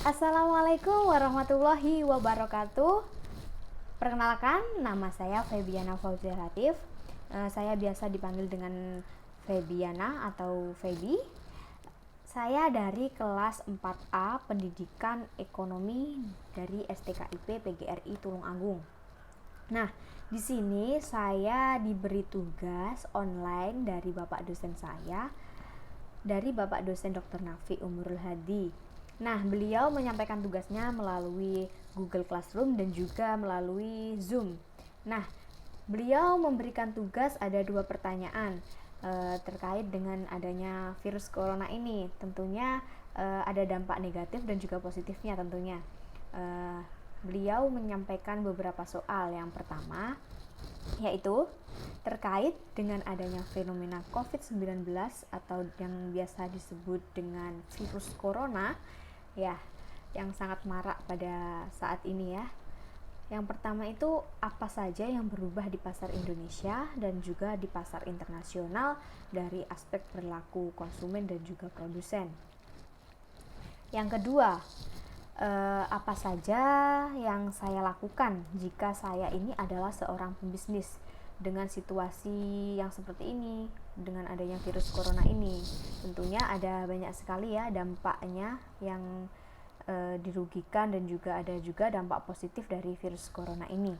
Assalamualaikum warahmatullahi wabarakatuh. Perkenalkan, nama saya Febiana Fauzia Latif. Saya biasa dipanggil dengan Febiana atau Febi. Saya dari kelas 4A Pendidikan Ekonomi dari STKIP PGRI Tulung Agung. Nah, di sini saya diberi tugas online dari Bapak dosen saya, dari Bapak dosen Dr. Nafi Umurul Hadi. Nah, beliau menyampaikan tugasnya melalui Google Classroom dan juga melalui Zoom. Nah, beliau memberikan tugas ada 2 pertanyaan terkait dengan adanya virus corona ini. Tentunya ada dampak negatif dan juga positifnya tentunya. Beliau menyampaikan beberapa soal. Yang pertama yaitu terkait dengan adanya fenomena COVID-19 atau yang biasa disebut dengan virus corona ya, yang sangat marak pada saat ini ya. Yang pertama itu apa saja yang berubah di pasar Indonesia dan juga di pasar internasional dari aspek perilaku konsumen dan juga produsen. Yang kedua, apa saja yang saya lakukan jika saya ini adalah seorang pembisnis dengan situasi yang seperti ini, dengan adanya virus corona ini. Tentunya ada banyak sekali ya dampaknya yang dirugikan dan juga ada juga dampak positif dari virus corona ini.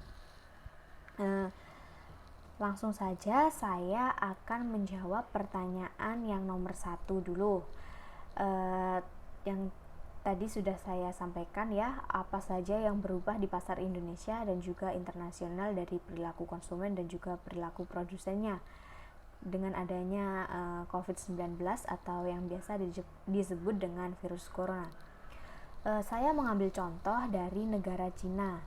Langsung saja saya akan menjawab pertanyaan yang nomor 1 dulu. Yang tadi sudah saya sampaikan ya, apa saja yang berubah di pasar Indonesia dan juga internasional dari perilaku konsumen dan juga perilaku produsennya dengan adanya COVID-19 atau yang biasa disebut dengan virus corona. Saya mengambil contoh dari negara Cina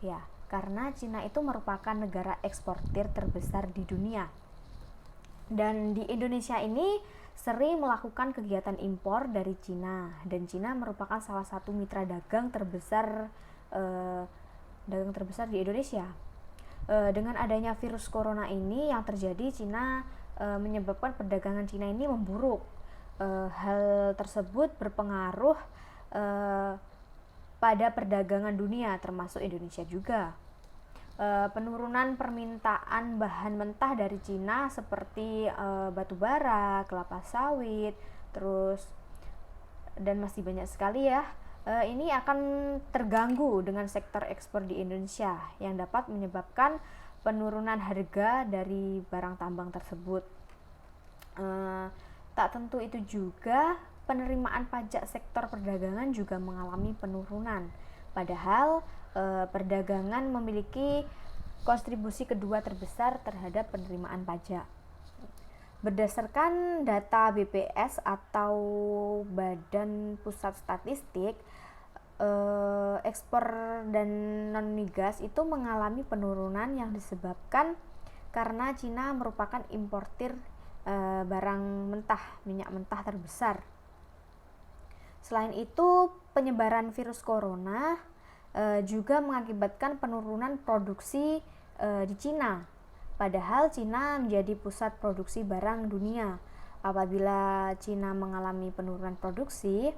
ya, karena Cina itu merupakan negara eksportir terbesar di dunia. Dan di Indonesia ini sering melakukan kegiatan impor dari Cina, dan Cina merupakan salah satu mitra dagang terbesar di Indonesia. Dengan adanya virus corona ini yang terjadi, Cina menyebabkan perdagangan Cina ini memburuk. Hal tersebut berpengaruh pada perdagangan dunia termasuk Indonesia juga. Penurunan permintaan bahan mentah dari Cina seperti batu bara, kelapa sawit, terus dan masih banyak sekali ya. Ini akan terganggu dengan sektor ekspor di Indonesia yang dapat menyebabkan penurunan harga dari barang tambang tersebut. Tak tentu itu juga penerimaan pajak sektor perdagangan juga mengalami penurunan. Padahal perdagangan memiliki kontribusi kedua terbesar terhadap penerimaan pajak. Berdasarkan data BPS atau Badan Pusat Statistik, ekspor dan non-migas itu mengalami penurunan yang disebabkan karena Cina merupakan importir barang mentah, minyak mentah terbesar. Selain itu, penyebaran virus corona juga mengakibatkan penurunan produksi di Cina. Padahal Cina menjadi pusat produksi barang dunia. Apabila Cina mengalami penurunan produksi,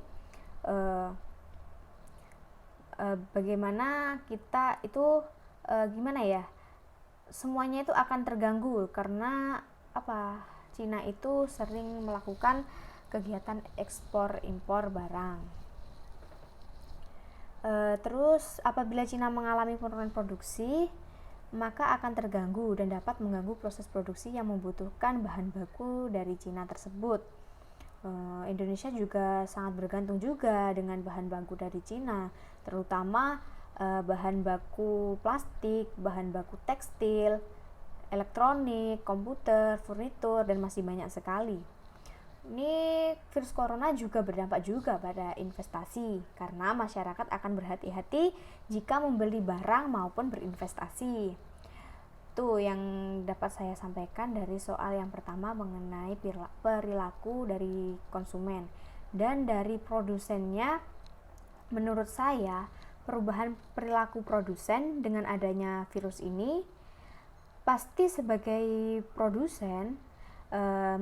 bagaimana kita itu gimana ya? Semuanya itu akan terganggu karena apa? Cina itu sering melakukan kegiatan ekspor impor barang. Terus apabila Cina mengalami penurunan produksi, maka akan terganggu dan dapat mengganggu proses produksi yang membutuhkan bahan baku dari Cina tersebut. Indonesia juga sangat bergantung juga dengan bahan baku dari Cina, terutama bahan baku plastik, bahan baku tekstil, elektronik, komputer, furnitur, dan masih banyak sekali. Ini virus corona juga berdampak juga pada investasi karena masyarakat akan berhati-hati jika membeli barang maupun berinvestasi. Itu yang dapat saya sampaikan dari soal yang pertama mengenai perilaku dari konsumen. Dan dari produsennya, menurut saya perubahan perilaku produsen dengan adanya virus ini pasti sebagai produsen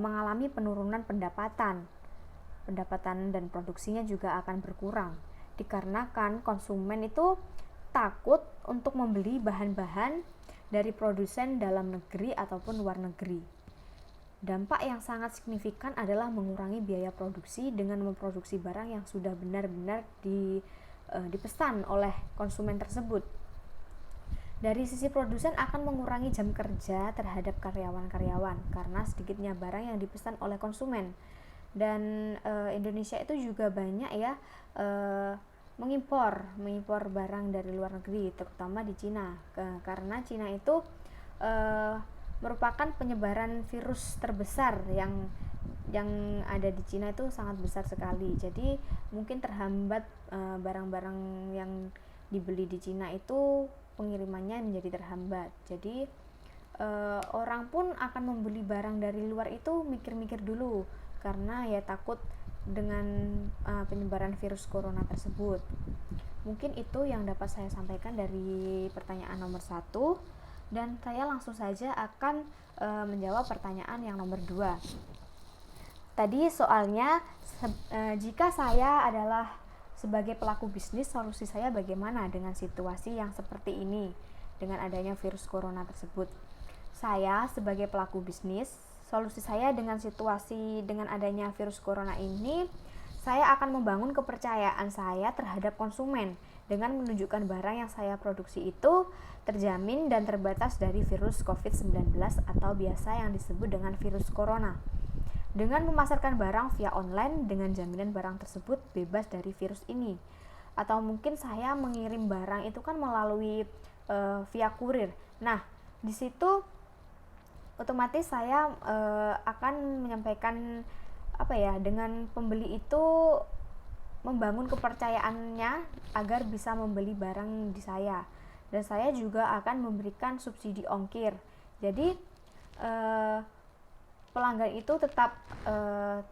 mengalami penurunan pendapatan dan produksinya juga akan berkurang. dikarenakan konsumen itu takut untuk membeli bahan-bahan dari produsen dalam negeri ataupun luar negeri. Dampak yang sangat signifikan adalah mengurangi biaya produksi dengan memproduksi barang yang sudah benar-benar dipesan oleh konsumen tersebut. Dari sisi produsen akan mengurangi jam kerja terhadap karyawan-karyawan karena sedikitnya barang yang dipesan oleh konsumen. Dan Indonesia itu juga banyak ya mengimpor barang dari luar negeri, terutama di Cina, karena Cina itu merupakan penyebaran virus terbesar yang ada di Cina itu sangat besar sekali. Jadi mungkin terhambat barang-barang yang dibeli di Cina itu pengirimannya menjadi terhambat. Jadi orang pun akan membeli barang dari luar itu mikir-mikir dulu karena ya takut dengan penyebaran virus corona tersebut. Mungkin itu yang dapat saya sampaikan dari pertanyaan nomor 1, dan saya langsung saja akan menjawab pertanyaan yang nomor 2. Tadi soalnya jika saya adalah sebagai pelaku bisnis, solusi saya bagaimana dengan situasi yang seperti ini dengan adanya virus corona tersebut. Saya sebagai pelaku bisnis, solusi saya dengan situasi dengan adanya virus corona ini, saya akan membangun kepercayaan saya terhadap konsumen dengan menunjukkan barang yang saya produksi itu terjamin dan terbatas dari virus COVID-19 atau biasa yang disebut dengan virus corona. Dengan memasarkan barang via online dengan jaminan barang tersebut bebas dari virus ini. Atau mungkin saya mengirim barang itu kan melalui via kurir. Nah, di situ otomatis saya akan menyampaikan dengan pembeli itu membangun kepercayaannya agar bisa membeli barang di saya, dan saya juga akan memberikan subsidi ongkir. Jadi pelanggan itu tetap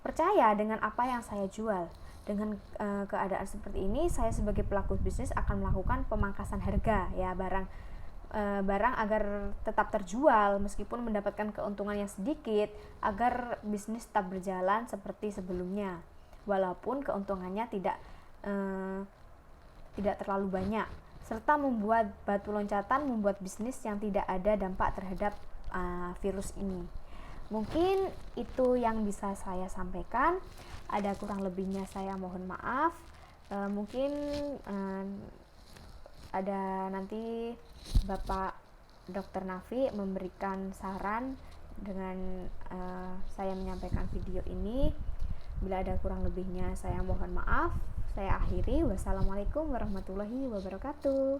percaya dengan apa yang saya jual. Dengan keadaan seperti ini, saya sebagai pelaku bisnis akan melakukan pemangkasan harga ya barang agar tetap terjual meskipun mendapatkan keuntungan yang sedikit, agar bisnis tetap berjalan seperti sebelumnya walaupun keuntungannya tidak terlalu banyak, serta membuat batu loncatan membuat bisnis yang tidak ada dampak terhadap virus ini. Mungkin itu yang bisa saya sampaikan. Ada kurang lebihnya saya mohon maaf. Mungkin ada nanti Bapak Dr. Nafi memberikan saran dengan saya menyampaikan video ini. Bila ada kurang lebihnya saya mohon maaf. Saya akhiri. Wassalamualaikum warahmatullahi wabarakatuh.